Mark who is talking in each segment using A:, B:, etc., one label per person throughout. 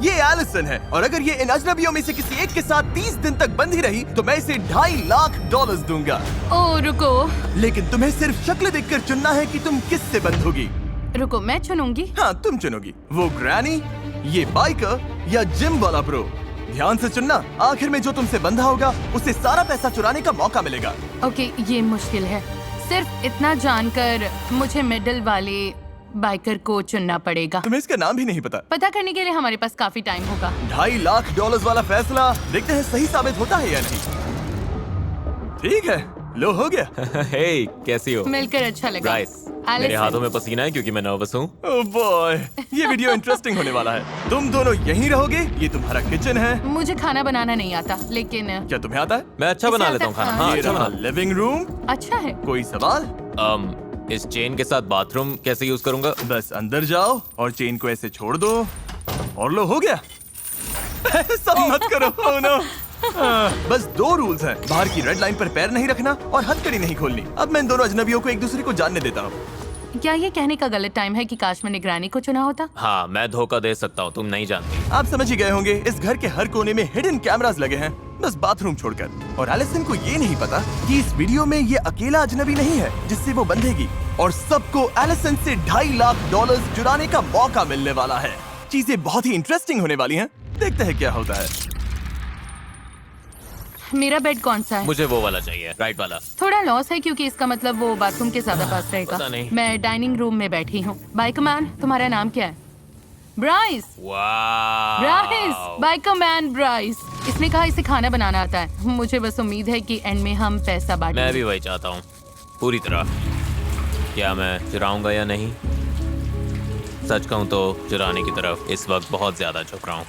A: ये एलिसन है और अगर ये इन अजनबियों में से किसी एक के साथ 30 दिन तक बंधी रही तो मैं इसे $2.5 लाख दूंगा।
B: ओ रुको
A: लेकिन तुम्हें सिर्फ शक्ल देखकर चुनना है कि तुम किससे बंधोगी।
B: रुको, मैं चुनूंगी।
A: हाँ तुम चुनोगी, वो ग्रैनी, ये बाइकर या जिम वाला ब्रो। ध्यान से चुनना, आखिर में जो तुमसे बंधा होगा उसे सारा पैसा चुराने का मौका मिलेगा।
B: ओके, ये मुश्किल है। सिर्फ इतना जानकर मुझे मिडिल वाले बाइकर को चुनना पड़ेगा।
A: तुम्हें इसका नाम भी नहीं पता
B: करने के लिए हमारे पास काफी टाइम होगा।
A: $2.5 लाख वाला फैसला, देखते हैं सही साबित होता है या नहीं। ठीक है, लो हो गया।
C: हे, कैसी हो?
B: मिलकर अच्छा लगा।
C: ब्राइस, मेरे हाथों में पसीना है क्योंकि मैं नर्वस हूँ।
A: ओह बॉय, ये वीडियो इंटरेस्टिंग होने वाला है। तुम दोनों यहीं रहोगे, ये तुम्हारा किचन है।
B: मुझे खाना बनाना नहीं आता, लेकिन
A: क्या तुम्हें आता है?
C: मैं अच्छा बना लेता हूँ खाना। हाँ,
A: ये
C: अच्छा
A: रहा
C: बना।
A: Living room.
B: अच्छा है।
A: कोई सवाल?
C: इस चेन के साथ बाथरूम कैसे यूज करूंगा?
A: बस अंदर जाओ और चेन को ऐसे छोड़ दो और लो, हो गया। सब मत करो। oh no। बस 2 रूल्स हैं, बाहर की रेड लाइन पर पैर नहीं रखना और हथकड़ी नहीं खोलनी। अब मैं इन दोनों अजनबियों को एक दूसरे को जानने देता हूँ।
B: क्या ये कहने का गलत टाइम है कि काश मैंने ग्रैनी को चुना होता?
C: हाँ, मैं धोखा दे सकता हूँ, तुम नहीं जानती।
A: आप समझ ही गए होंगे, इस घर के हर कोने में हिडन कैमरास लगे हैं, बस बाथरूम छोड़कर। और एलिसन को ये नहीं पता कि इस वीडियो में ये अकेला अजनबी नहीं है जिससे वो बंधेगी, और सबको एलिसन से $2.5 लाख चुराने का मौका मिलने वाला है। चीजें बहुत ही इंटरेस्टिंग होने वाली हैं, देखते हैं क्या होता है।
B: मेरा बेड कौन सा है?
C: मुझे वो वाला चाहिए, राइट वाला।
B: थोड़ा लॉस है क्योंकि इसका मतलब वो बाथरूम के ज्यादा पास रहेगा।
C: पता नहीं।
B: मैं डाइनिंग रूम में बैठी हूँ। बाइकमैन, तुम्हारा नाम क्या है? ब्राइस। Bryce, bikeman Bryce. इसने कहा इसे खाना बनाना आता है। मुझे बस उम्मीद है कि एंड में हम पैसा बांटेंगे।
C: मैं भी वही चाहता हूँ, पूरी तरह। क्या मैं चुराऊंगा या नहीं? सच कहूँ तो चुराने की तरफ इस वक्त बहुत ज्यादा झुक रहा हूँ।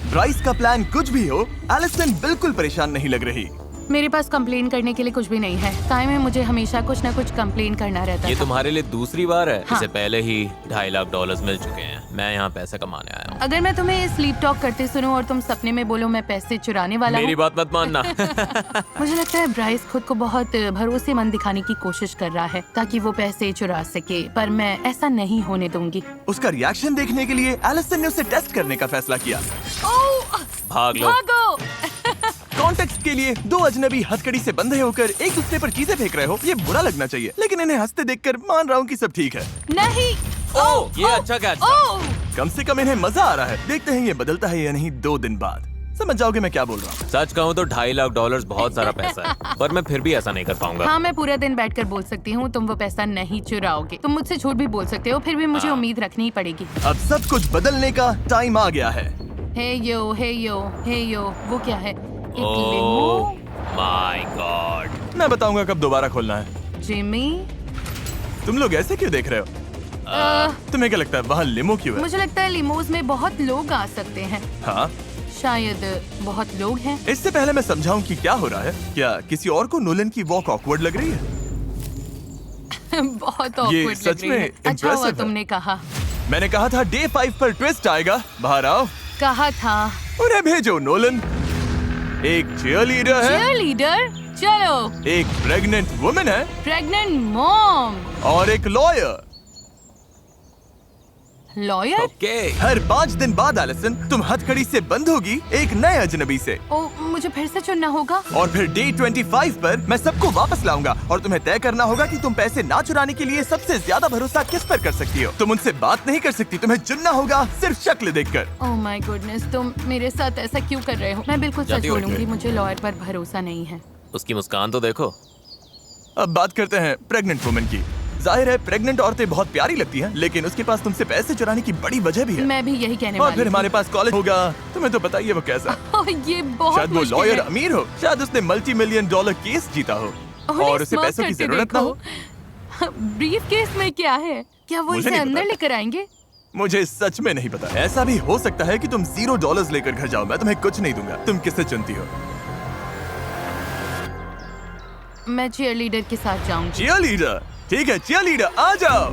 A: ब्राइस का प्लान कुछ भी हो, एलिसन बिल्कुल परेशान नहीं लग रही।
B: मेरे पास कंप्लेन करने के लिए कुछ भी नहीं है। टाइम में मुझे हमेशा कुछ न कुछ कंप्लेन करना रहता है।
C: ये तुम्हारे लिए दूसरी बार है।
B: हाँ।
C: इससे पहले ही $2.5 लाख मिल चुके हैं। मैं यहाँ पैसा कमाने आया हूँ।
B: अगर मैं तुम्हें स्लीप टॉक करते सुनूं और तुम सपने में बोलो मैं पैसे चुराने वाला
C: मेरी
B: हूँ।
C: बात मत मानना।
B: मुझे लगता है ब्राइस खुद को बहुत भरोसेमंद दिखाने की कोशिश कर रहा है ताकि वो पैसे चुरा सके, पर मैं ऐसा नहीं होने दूंगी।
A: उसका रिएक्शन देखने के लिए एलिसन ने उसे टेस्ट करने का फैसला किया।
C: भाग लो।
B: भागो।
A: कॉन्टेक्स्ट के लिए 2 अजनबी हथकड़ी से बंधे होकर एक दूसरे पर चीजें फेंक रहे हो, ये बुरा लगना चाहिए, लेकिन इन्हें हंसते देखकर मान रहा हूँ कि सब ठीक है।
B: नहीं।
C: ओह, ये अच्छा कैच था।
A: कम से कम इन्हें मजा आ रहा है। देखते हैं ये बदलता है या नहीं 2 दिन बाद। समझ जाओगे मैं क्या बोल रहा हूँ।
C: सच कहूँ तो $2.5 लाख बहुत सारा पैसा है, पर मैं फिर भी ऐसा नहीं कर पाऊंगा।
B: हाँ, मैं पूरा दिन बैठकर बोल सकती हूँ तुम वो पैसा नहीं चुराओगे। तुम मुझसे झूठ भी बोल सकते हो, फिर भी मुझे उम्मीद रखनी ही पड़ेगी।
A: अब सब कुछ बदलने का टाइम आ गया है।
B: हे यो, हे यो, हे यो, वो क्या है? एक
C: ओह
B: लिमो।
C: My God.
A: मैं बताऊंगा कब दोबारा खोलना है।
B: जिमी।
A: तुम लोग ऐसे क्यों देख रहे हो? तुम्हें क्या लगता है वहाँ लिमो क्यों है?
B: मुझे लगता है लिमोज में बहुत लोग आ सकते हैं।
A: हाँ,
B: शायद बहुत लोग हैं।
A: इससे पहले मैं समझाऊं कि क्या हो रहा है, क्या किसी और को नोलन की वॉक ऑकवर्ड लग रही है?
B: बहुत
A: ये
B: awkward
A: सच
B: लग रही
A: में
B: है। अच्छा हुआ
A: impressive है।
B: तुमने कहा।
A: मैंने कहा था डे 5 पर ट्विस्ट आएगा। बाहर आओ।
B: कहा था।
A: उन्हें भेजो नोलन। एक चीयरलीडर है,
B: चीयरलीडर? चलो।
A: एक प्रेग्नेंट वुमन है
B: प्रेग्नेंट मॉम।
A: और एक लॉयर।
B: लॉयर?
C: ओके।
A: हर 5 दिन बाद एलिसन तुम हथकड़ी से बंधोगी एक नए अजनबी से,
B: ओ, मुझे फिर से चुनना होगा।
A: और फिर डे 25 पर मैं सबको वापस लाऊंगा और तुम्हें तय करना होगा कि तुम पैसे ना चुराने के लिए सबसे ज्यादा भरोसा किस पर कर सकती हो। तुम उनसे बात नहीं कर सकती, तुम्हें चुनना होगा सिर्फ शक्ल देखकर।
B: ओह माय गुडनेस, तुम मेरे साथ ऐसा क्यों कर रहे हो? मैं बिल्कुल सच
C: जाती हो
B: बोलूंगी,
C: क्या?
B: मुझे लॉयर पर भरोसा नहीं है।
C: उसकी मुस्कान तो देखो।
A: अब बात करते हैं प्रेग्नेंट वुमन की। जाहिर है प्रेग्नेंट औरतें बहुत प्यारी लगती हैं, लेकिन उसके पास तुमसे पैसे चुराने की बड़ी वजह भी है।
B: मैं भी यही कहने
A: और
B: वाली
A: फिर
B: थी।
A: हमारे पास कॉलेज होगा, तुम्हें तो बताइए वो कैसा।
B: ओह, ये बहुत
A: शायद वो
B: मुश्किल
A: लॉयर
B: है।
A: अमीर हो, शायद उसने $multi-million केस जीता हो
B: उन्हें
A: और उसे
B: smirk
A: पैसों की
B: करते
A: जरूरत ना हो।
B: देखो। ब्रीफ केस में क्या है? क्या वो
A: मुझे
B: इसे
A: नहीं
B: अंदर
A: पता।
B: लेकर आएंगे?
A: मुझे सच में नहीं पता। ऐसा भी हो सकता है कि तुम $0 लेकर घर जाओ, मैं तुम्हें कुछ नहीं दूंगा। तुम किससे चुनती हो?
B: मैं चीयरलीडर के साथ जाऊंगी।
A: चीयरलीडर? ठीक है, चीयरलीडर आ जाओ।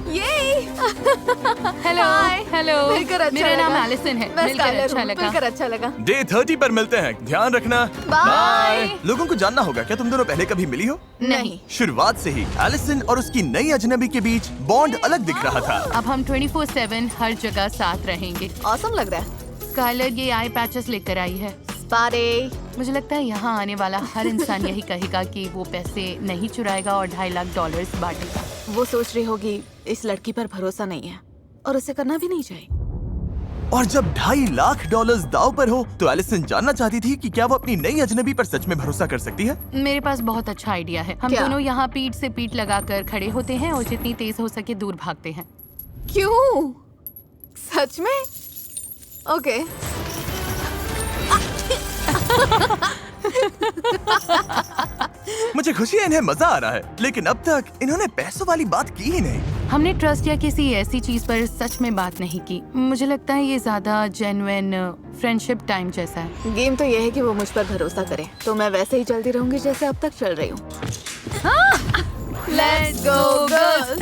B: हेलो। हेलो।
D: मिलकर अच्छा
B: मेरा नाम
D: लगा।
B: एलिसन है।
D: मैं
B: मिलकर
D: स्काइलर
B: अच्छा
D: हूँ,
B: लगा।
D: मिलकर अच्छा लगा।
A: डे 30 पर मिलते हैं, ध्यान रखना।
D: बाय।
A: लोगों को जानना होगा, क्या तुम दोनों पहले कभी मिली हो?
D: नहीं।
A: शुरुआत से ही एलिसन और उसकी नई अजनबी के बीच बॉन्ड अलग दिख रहा था।
B: अब हम 24/7 हर जगह साथ रहेंगे।
D: ऑसम लग रहा है।
B: स्काइलर ये आई पैचेस लेकर आई है।
D: स्पारे।
B: मुझे लगता है यहाँ आने वाला हर इंसान यही कहेगा कि वो पैसे नहीं चुराएगा और $2.5 लाख बांटेगा।
D: वो सोच रही होगी इस लड़की पर भरोसा नहीं है और उसे करना भी नहीं चाहिए।
A: और जब $2.5 लाख दाव पर हो तो एलिसन जानना चाहती थी कि क्या वो अपनी नई अजनबी पर सच में भरोसा कर सकती है।
B: मेरे पास बहुत अच्छा आइडिया है। हम
D: क्या?
B: दोनों यहाँ पीठ से पीठ लगाकर खड़े होते हैं और जितनी तेज हो सके दूर भागते हैं।
D: क्यों? सच में? ओके।
A: मुझे खुशी है इन्हें मजा आ रहा है, लेकिन अब तक इन्होंने पैसों वाली बात की ही नहीं।
B: हमने ट्रस्ट या किसी ऐसी चीज पर सच में बात नहीं की। मुझे लगता है ये ज्यादा जेन्युइन फ्रेंडशिप टाइम जैसा है।
D: गेम तो ये है कि वो मुझ पर भरोसा करे, तो मैं वैसे ही चलती रहूंगी जैसे अब तक चल रही हूँ।
B: Let's go girls!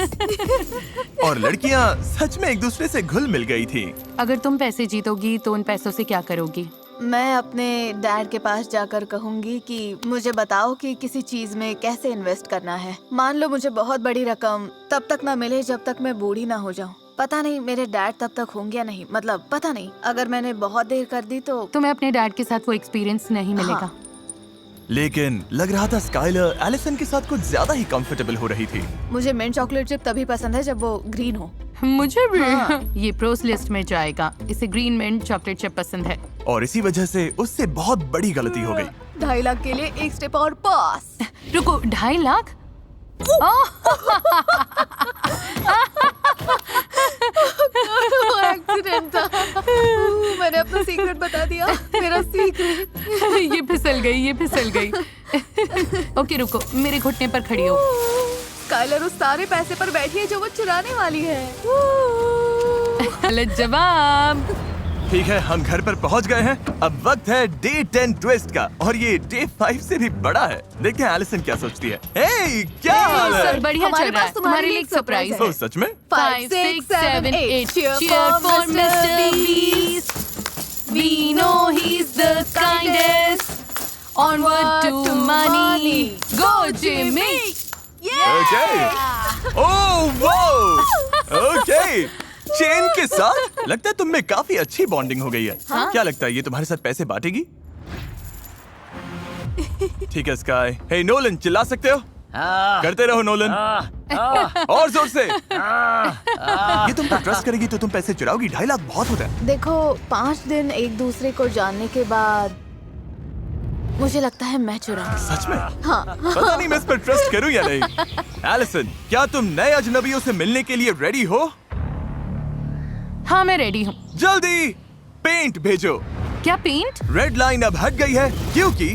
A: और लड़कियाँ सच में एक दूसरे से घुल मिल गई थी।
B: अगर तुम पैसे जीतोगी तो उन पैसों से क्या करोगी?
D: मैं अपने डैड के पास जाकर कहूंगी कि मुझे बताओ कि किसी चीज में कैसे इन्वेस्ट करना है। मान लो मुझे बहुत बड़ी रकम तब तक ना मिले जब तक मैं बूढ़ी ना हो जाऊं। पता नहीं मेरे डैड तब तक होंगे या नहीं, मतलब पता नहीं। अगर मैंने बहुत देर कर दी तो
B: तुम्हें अपने डैड के साथ वो एक्सपीरियंस नहीं मिलेगा।
A: लेकिन लग रहा था स्काइलर एलिसन के साथ कुछ ज्यादा ही कंफर्टेबल हो रही थी।
D: मुझे मिंट चॉकलेट चिप तभी पसंद है जब वो ग्रीन हो।
B: मुझे भी। ये प्रोस लिस्ट में जाएगा। इसे ग्रीन मिंट चॉकलेट चिप पसंद है।
A: और इसी वजह से उससे बहुत बड़ी गलती हो गई।
D: 2.5 लाख के लिए एक स्टेप और पास।
B: रुको, 2.5 लाख?
D: एक्सीडेंट था। मैंने अपना सीक्रेट बता दिया। मेरा सीक्रेट।
B: ये फिसल गई। ओके रुको, मेरे घुटने पर खड़ी हो।
D: स्काइलर उस सारे पैसे पर बैठी है जो वो चुराने वाली है।
B: गलत जवाब।
A: ठीक है, हम घर पर पहुंच गए हैं। अब वक्त है डे 10 ट्विस्ट का, और ये डे 5 से भी बड़ा है। देखते हैं एलिसन क्या सोचती है। हे, क्या हाल है?
B: सर बढ़िया
D: हमारे
B: चल रहा है।
D: पास तुम्हारे लिए
B: एक सरप्राइज
D: surprise
B: है।
A: ओह, सच में?
B: 5, 6, 7, 8 Cheer for Mr. Beast. We know he's the kindest. Onward to money. Go Jimmy.
A: Okay. Oh, wow. Okay. Chain के साथ लगता है तुम में काफी अच्छी बॉन्डिंग हो गई है। क्या लगता है ये तुम्हारे साथ पैसे बांटेगी? ठीक है स्काई। हे नोलन, चिल्ला सकते हो? करते रहो नोलन। और जोर से। ये तुम पर ट्रस्ट करेगी तो तुम पैसे चुराओगी? 2.5 लाख बहुत होता है।
D: देखो, 5 दिन एक दूसरे को जानने के बाद मुझे लगता है मैं चुराऊंगी।
A: सच में? हाँ। पता नहीं मैं इस पर ट्रस्ट करूं या नहीं। एलिसन, क्या तुम नए अजनबियों से मिलने के लिए रेडी हो?
B: हाँ, मैं रेडी हूँ।
A: जल्दी पेंट भेजो।
B: क्या पेंट?
A: रेड लाइन अब हट गई है क्योंकि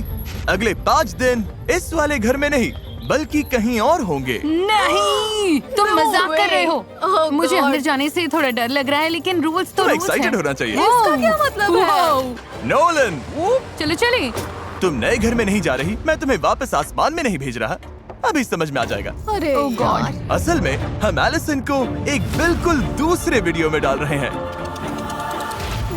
A: अगले 5 दिन इस वाले घर में नहीं बल्कि कहीं और होंगे।
B: नहीं, तुम
D: No
B: मजाक कर रहे हो।
D: Oh
B: मुझे
D: God.
B: अंदर जाने से थोड़ा डर लग रहा है, लेकिन रूल्स तो
A: तुम
B: रूल्स
A: एक्साइटेड
B: हैं।
A: होना चाहिए।
D: इसका क्या मतलब है?
B: Wow.
A: नोलन,
B: चलो चले।
A: तुम नए घर में नहीं जा रही, मैं तुम्हें वापस आसमान में नहीं भेज रहा। अभी समझ में आ जाएगा।
D: अरे
B: Oh God.
D: यार।
A: असल में हम एलिसन को एक बिल्कुल दूसरे वीडियो में डाल रहे हैं।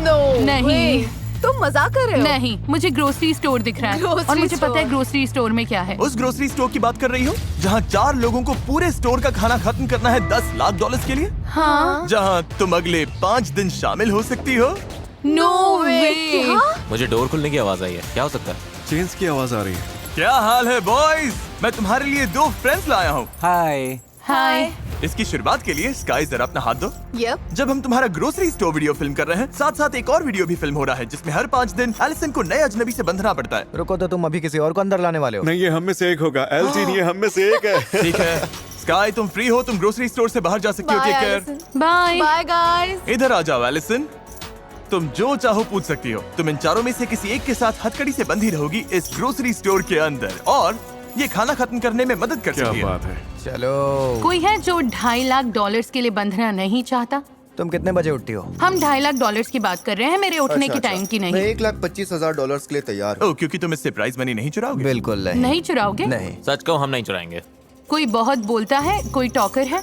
D: No
B: नहीं।
D: way. तुम मजाक कर रहे हो?
B: नहीं, मुझे ग्रोसरी स्टोर दिख रहा है।
D: Grocery
B: और मुझे पता है
D: store.
B: ग्रोसरी स्टोर में क्या है।
A: उस ग्रोसरी स्टोर की बात कर रही हो जहाँ 4 लोगों को पूरे स्टोर का खाना खत्म करना है $10 लाख के लिए,
B: हाँ।
A: जहाँ तुम अगले 5 दिन शामिल हो सकती हो।
B: नो वे।
D: क्या?
C: मुझे डोर खुलने की आवाज आई है। क्या हो सकता है?
E: चेन्स की आवाज आ रही है।
A: क्या हाल है बॉयज? मैं तुम्हारे लिए 2 फ्रेंड्स लाया हूँ।
E: हाय।
B: हाय।
A: इसकी शुरुआत के लिए स्काई जरा अपना हाथ दो।
D: Yep.
A: जब हम तुम्हारा ग्रोसरी स्टोर वीडियो फिल्म कर रहे हैं, साथ साथ एक और वीडियो भी फिल्म हो रहा है जिसमें हर 5 दिन एलिसन को नए अजनबी से बंधना पड़ता है।
F: रुको, तो तुम अभी किसी और को अंदर लाने वाले हो?
E: नहीं, ये हम में से एक होगा। एल्टीन, ये हम में से एक है।
A: ठीक है स्काई, तुम फ्री हो, तुम ग्रोसरी स्टोर से बाहर जा सकती हो।
D: Bye,
A: take care.
D: Allison.
B: Bye.
D: Bye guys.
A: इधर आ जाओ एलिसन, तुम जो चाहो पूछ सकती हो। तुम इन चारों में से किसी एक के साथ हथकड़ी से बंधी रहोगी इस ग्रोसरी स्टोर के अंदर, और ये खाना खत्म करने में मदद कर
E: क्या
A: सकती है।
E: बात है।
F: चलो।
B: कोई है जो $2.5 लाख के लिए बंधना नहीं चाहता?
F: तुम कितने बजे उठती हो?
B: हम $2.5 लाख की बात कर रहे हैं, मेरे उठने के
G: अच्छा,
B: टाइम की
G: मैं
B: नहीं।
G: $1,25,000 के लिए तैयार हूँ।
A: ओह, क्योंकि तुम इससे प्राइज मनी नहीं चुराओगे।
F: बिल्कुल नहीं।
B: नहीं चुराओगे?
F: नहीं।
C: सच कहूँ, हम नहीं चुराएंगे।
B: कोई बहुत बोलता है, कोई टॉकर है।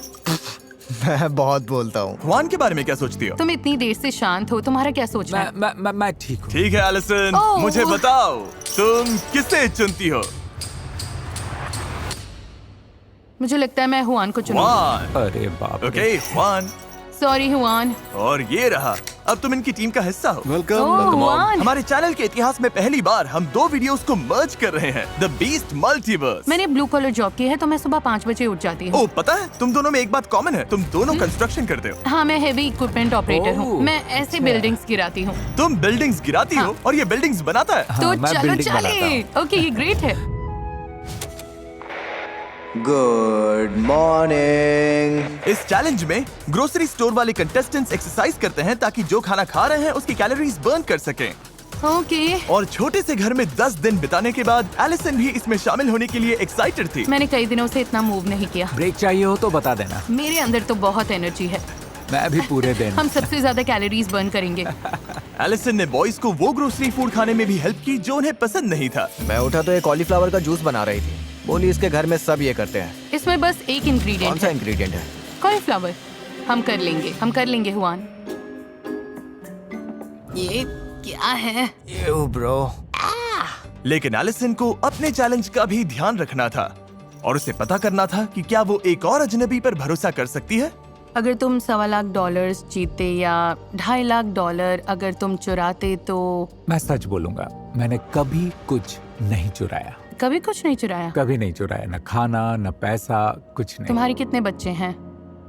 F: मैं बहुत बोलता हूँ।
A: जुआन के बारे में क्या सोचती हो?
B: तुम इतनी देर से शांत हो, तुम्हारा क्या सोचना है?
E: मैं ठीक हूँ।
A: ठीक है एलिसन,
B: ओह।
A: मुझे बताओ तुम किसे चुनती हो?
B: मुझे लगता है मैं हुआन को चुनूंगी।
A: जुआन।
E: अरे बाप रे।
A: ओके जुआन,
B: सॉरी हुआन।
A: और ये रहा, अब तुम इनकी टीम का हिस्सा हो।
E: वेलकम।
B: ओह हुआन,
A: हमारे चैनल के इतिहास में पहली बार हम 2 वीडियोस को मर्ज कर रहे हैं, द बीस्ट मल्टीवर्स।
B: मैंने ब्लू कॉलर जॉब की है तो मैं सुबह 5 बजे उठ जाती हूँ।
A: ओ पता है, तुम दोनों में एक बात कॉमन है, तुम दोनों कंस्ट्रक्शन करते हो।
B: हाँ, मैं हेवी इक्विपमेंट ऑपरेटर हूँ। मैं ऐसे बिल्डिंग्स गिराती हूँ।
A: तुम बिल्डिंग्स गिराती हो और ये बिल्डिंग्स बनाता है।
B: तो
F: मैं
B: चलो
F: building बनाता
B: चले। ओके, ये ग्रेट है।
F: Good morning.
A: इस चैलेंज में ग्रोसरी स्टोर वाले कंटेस्टेंट्स एक्सरसाइज करते हैं ताकि जो खाना खा रहे हैं उसकी कैलोरीज बर्न कर सकें।
B: ओके,
A: और छोटे से घर में 10 दिन बिताने के बाद एलिसन भी इसमें शामिल होने के लिए एक्साइटेड थी।
B: मैंने कई दिनों से इतना मूव नहीं किया।
H: ब्रेक चाहिए हो तो बता देना।
B: मेरे अंदर तो बहुत एनर्जी है।
H: मैं भी पूरे दिन।
B: हम सबसे ज्यादा कैलोरीज बर्न करेंगे।
A: एलिसन ने बॉयज को वो ग्रोसरी फूड खाने में भी हेल्प की जो उन्हें पसंद नहीं था।
F: मैं उठा तो ये कॉलीफ्लावर का जूस बना रही थी। बोली इसके घर में सब ये करते हैं।
B: इसमें बस एक
F: कौन
B: इंग्रेडिएंट
F: सा
B: है,
F: इंग्रेडिएंट है?
B: कॉलीफ्लावर। हम कर लेंगे हुआन। ये क्या है?
F: You bro.
A: लेकिन एलिसन को अपने चैलेंज का भी ध्यान रखना था और उसे पता करना था कि क्या वो एक और अजनबी पर भरोसा कर सकती है।
B: अगर तुम $1.25 लाख जीतते या $2.5 लाख अगर तुम चुराते तो?
H: मैं सच बोलूंगा, मैंने कभी कुछ नहीं चुराया।
B: कभी कुछ नहीं चुराया?
H: कभी नहीं चुराया, न खाना न पैसा, कुछ नहीं।
B: तुम्हारे कितने बच्चे हैं?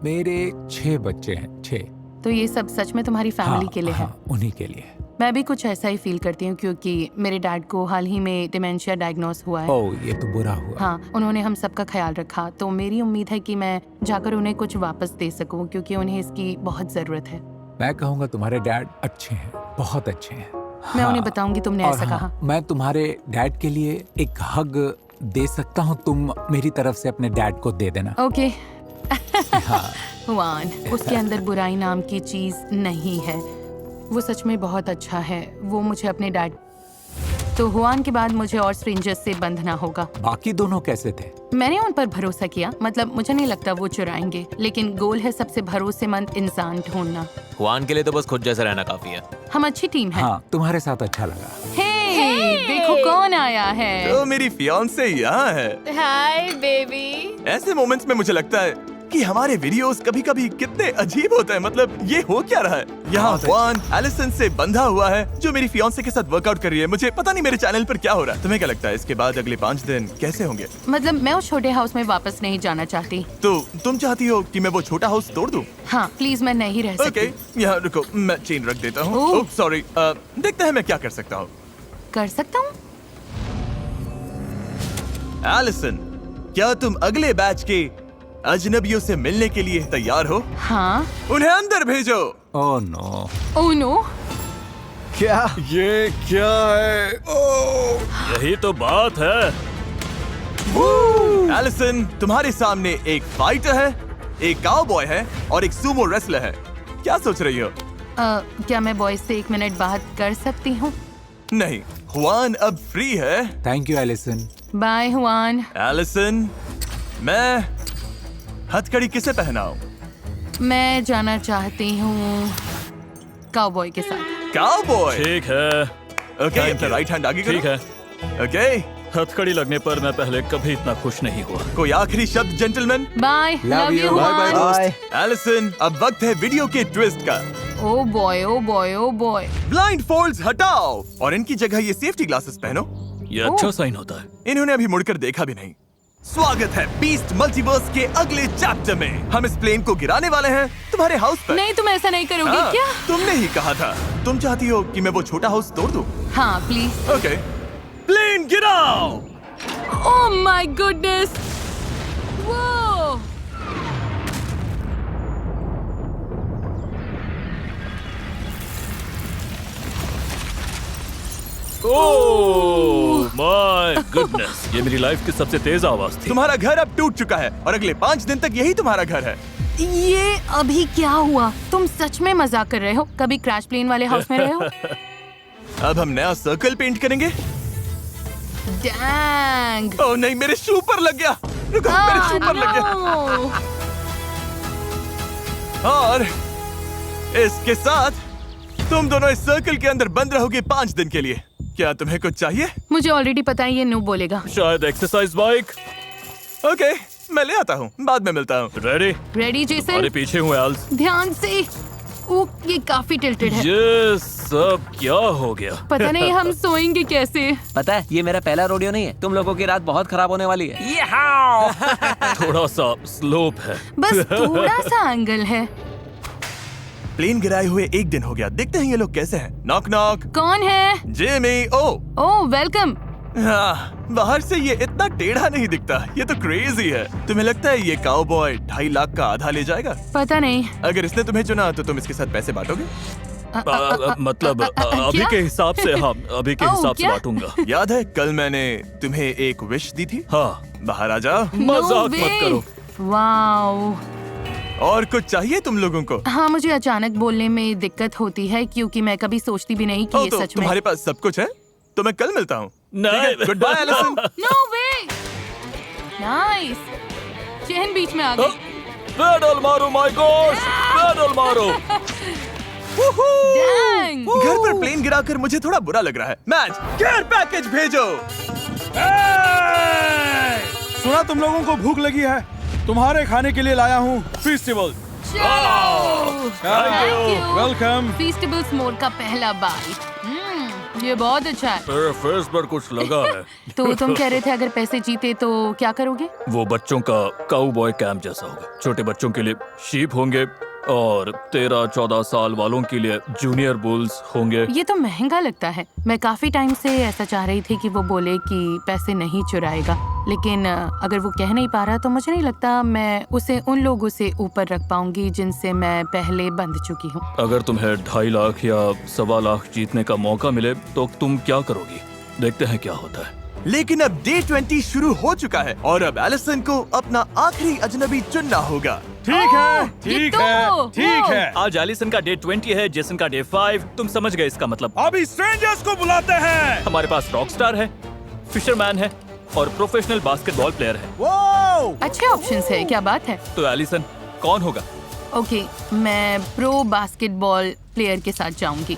H: मेरे 6 बच्चे हैं, 6।
B: तो ये सब सच में तुम्हारी फैमिली के लिए है?
H: हाँ, उन्हीं के लिए।
B: मैं भी कुछ ऐसा ही फील करती हूँ क्योंकि मेरे डैड को हाल ही में डिमेंशिया डायग्नोस हुआ है।
H: ओह, ये तो बुरा हुआ।
B: हाँ, उन्होंने हम सबका ख्याल रखा, तो मेरी उम्मीद है कि मैं जाकर उन्हें कुछ वापस दे सकूं क्योंकि उन्हें इसकी बहुत जरूरत है।
H: मैं कहूँगा तुम्हारे डैड अच्छे हैं, बहुत अच्छे हैं।
B: मैं
H: हाँ,
B: उन्हें बताऊंगी तुमने
H: और
B: ऐसा
H: हाँ,
B: कहा।
H: मैं तुम्हारे डैड के लिए एक हग दे सकता हूँ, तुम मेरी तरफ से अपने डैड को दे देना।
B: ओके।
H: हाँ।
B: हुआन, उसके अंदर बुराई नाम की चीज नहीं है। वो सच में बहुत अच्छा है। वो मुझे अपने डैड, तो हुआन के बाद मुझे और स्ट्रेंजर्स से बंधना होगा।
H: बाकी दोनों कैसे थे?
B: मैंने उन पर भरोसा किया, मतलब मुझे नहीं लगता वो चुराएंगे, लेकिन गोल है सबसे भरोसेमंद इंसान ढूंढना।
C: हुआन के लिए तो बस खुद जैसा रहना काफी है।
B: हम अच्छी टीम है।
H: हाँ, तुम्हारे साथ अच्छा लगा।
B: हे, देखो कौन आया है।
A: तो मेरी फियांसे यहाँ है।
B: Hi baby.
A: ऐसे मोमेंट्स में मुझे लगता है कि हमारे वीडियोस कभी-कभी कितने अजीब होते हैं। मतलब ये हो क्या रहा है? यहाँ हुआन एलिसन से बंधा हुआ है जो मेरी फियांसे के साथ वर्कआउट कर रही है। मुझे पता नहीं मेरे चैनल पर क्या हो रहा है। तुम्हें क्या लगता है इसके बाद अगले 5 दिन कैसे होंगे?
B: मतलब मैं उस छोटे हाउस में वापस नहीं जाना चाहती।
A: तो तुम चाहती हो कि मैं वो छोटा हाउस तोड़ दूं?
B: हाँ प्लीज, मैं नहीं रह सकती।
A: ओके, यहाँ रुको, मैं चेन रख देता हूँ।
B: ओह।
A: ओह सॉरी, देखते हैं मैं क्या कर सकता हूँ।
B: कर सकता हूँ।
A: एलिसन, क्या तुम अगले बैच के अजनबियों से मिलने के लिए तैयार हो?
B: हाँ।
A: उन्हें अंदर भेजो।
H: Oh no.
B: Oh no.
F: क्या?
E: ये क्या है? ओह!
C: यही तो बात है।
A: एलिसन, तुम्हारे सामने एक फाइटर है, एक काउबॉय है और एक सुमो रेसलर है। क्या सोच रही हो?
B: क्या मैं बॉयज से 1 मिनट बात कर सकती हूँ?
A: नहीं, हुआन अब फ्री है।
H: Thank you Allison.
B: Bye Juan.
A: Allison, मैं हथकड़ी किसे पहनाऊं?
B: मैं जाना चाहती हूँ काउबॉय के साथ।
A: काउबॉय?
I: ठीक है,
A: ओके,
I: Thank
A: अपना
I: you.
A: राइट हैंड आगे करो।
I: ठीक है।
A: ओके,
I: हथकड़ी लगने पर मैं पहले कभी इतना खुश नहीं हुआ।
A: कोई आखिरी शब्द gentleman?
B: Bye, love you Juan.
F: Bye.
A: Allison, अब वक्त है वीडियो के ट्विस्ट का।
B: Oh boy, oh boy, oh boy.
A: Blindfolds हटाओ और इनकी जगह ये सेफ्टी ग्लासेस पहनो।
I: ये अच्छा साइन होता है।
A: इन्होंने अभी मुड़कर देखा भी नहीं। स्वागत है बीस्ट मल्टीवर्स के अगले चैप्टर में। हम इस प्लेन को गिराने वाले हैं तुम्हारे हाउस पर।
B: नहीं, तुम ऐसा नहीं करोगे
A: हाँ,
B: क्या?
A: तुमने ही कहा था। तुम चाहती हो कि मैं वो छोटा हाउस तोड़ दूं?
B: हाँ प्लीज।
A: ओके, प्लेन गिराओ।
B: Oh my goodness. वो
I: ओह माय गुडनेस, ये मेरी लाइफ की सबसे तेज आवाज थी।
A: तुम्हारा घर अब टूट चुका है और अगले 5 दिन तक यही तुम्हारा घर है।
B: ये अभी क्या हुआ? तुम सच में मजाक कर रहे हो? कभी क्रैश प्लेन वाले हाउस में रहे हो?
A: अब हम नया सर्कल पेंट करेंगे।
B: डैंग।
A: ओह नहीं, मेरे शू पर लग गया। रुको, मेरे शू पर लग गया। और इसके साथ तुम दोनों इस सर्कल के अंदर बंद रहोगे 5 दिन के लिए। क्या तुम्हें कुछ चाहिए?
B: मुझे ऑलरेडी पता है ये नू बोलेगा।
I: शायद एक्सरसाइज बाइक।
A: ओके, मैं ले आता हूँ, बाद में मिलता हूँ।
I: रेडी?
B: Ready Jason?
I: अरे पीछे हूँ एल्स।
B: ध्यान से। ओह, ये काफी टिल्टेड है।
I: ये सब क्या हो गया?
B: पता नहीं हम सोएंगे कैसे।
F: पता है, ये मेरा पहला रोडियो नहीं है। तुम लोगों की रात बहुत खराब होने वाली है।
I: थोड़ा सा स्लोप है।
B: बस थोड़ा सा एंगल है।
A: प्लेन गिराए हुए एक दिन हो गया, देखते हैं ये लोग कैसे हैं। Knock knock.
B: कौन है?
A: जिमी।
B: ओह, वेलकम।
A: हाँ, बाहर से ये इतना टेढ़ा नहीं दिखता, ये तो क्रेजी है। तुम्हें लगता है ये काउबॉय 2.5 लाख का आधा ले जाएगा?
B: पता नहीं।
A: अगर इसने तुम्हें चुना तो तुम इसके साथ पैसे बांटोगे?
I: मतलब अभी
B: क्या?
I: के हिसाब से, हाँ अभी के
B: ओह,
I: हिसाब से
B: क्या?
I: बांटूंगा।
A: याद है कल मैंने तुम्हें एक विश दी थी?
I: हाँ,
A: बाहर आ जाओ।
I: मजाक मत करो।
B: वाओ।
A: और कुछ चाहिए तुम लोगों को?
B: हाँ, मुझे अचानक बोलने में दिक्कत होती है क्योंकि मैं कभी सोचती भी नहीं कि ये
A: तो
B: सच में।
A: तुम्हारे पास सब कुछ है? तो मैं कल मिलता हूँ।
I: नहीं।
A: Good bye Allison.
B: No way. Nice. Chain बीच में आ गई।
I: पेडल मारो माय गॉड, पेडल मारो।
B: डैंग।
A: घर पर प्लेन गिराकर मुझे थोड़ा बुरा लग रहा है। मैच केयर पैकेज भेजो।
E: सुना तुम लोगों को भूख लगी है? तुम्हारे खाने के लिए लाया हूँ फेस्टिवल। वेलकम।
B: फेस्टिवल्स मोड का पहला बाइट। ये बहुत अच्छा है।
I: मेरे फेस पर कुछ लगा है।
B: तो तुम कह रहे थे अगर पैसे जीते तो क्या करोगे?
I: वो बच्चों का काउबॉय कैंप जैसा होगा। छोटे बच्चों के लिए शीप होंगे और 13-14 साल वालों के लिए जूनियर बुल्स होंगे।
B: ये तो महंगा लगता है। मैं काफी टाइम से ऐसा चाह रही थी कि वो बोले कि पैसे नहीं चुराएगा, लेकिन अगर वो कह नहीं पा रहा तो मुझे नहीं लगता मैं उसे उन लोगों से ऊपर रख पाऊंगी जिनसे मैं पहले बंध चुकी हूँ।
I: अगर तुम्हें 2.5 लाख या 1.25 लाख जीतने का मौका मिले तो तुम क्या करोगी? देखते हैं क्या होता है।
A: लेकिन अब डे 20 शुरू हो चुका है और अब एलिसन को अपना आखिरी अजनबी चुनना होगा।
E: ठीक है,
B: ये
E: ठीक
B: तो
E: है, ठीक है।
I: आज एलिसन का डे 20 है, जेसन का डे 5। तुम समझ गए इसका मतलब।
E: अभी स्ट्रेंजर्स को बुलाते हैं।
I: हमारे पास रॉकस्टार है, फिशरमैन है और प्रोफेशनल बास्केटबॉल प्लेयर है।
E: वो
B: अच्छे ऑप्शंस है। क्या बात है।
I: तो एलिसन कौन होगा?
B: ओके, मैं प्रो बास्केटबॉल प्लेयर के साथ जाऊंगी।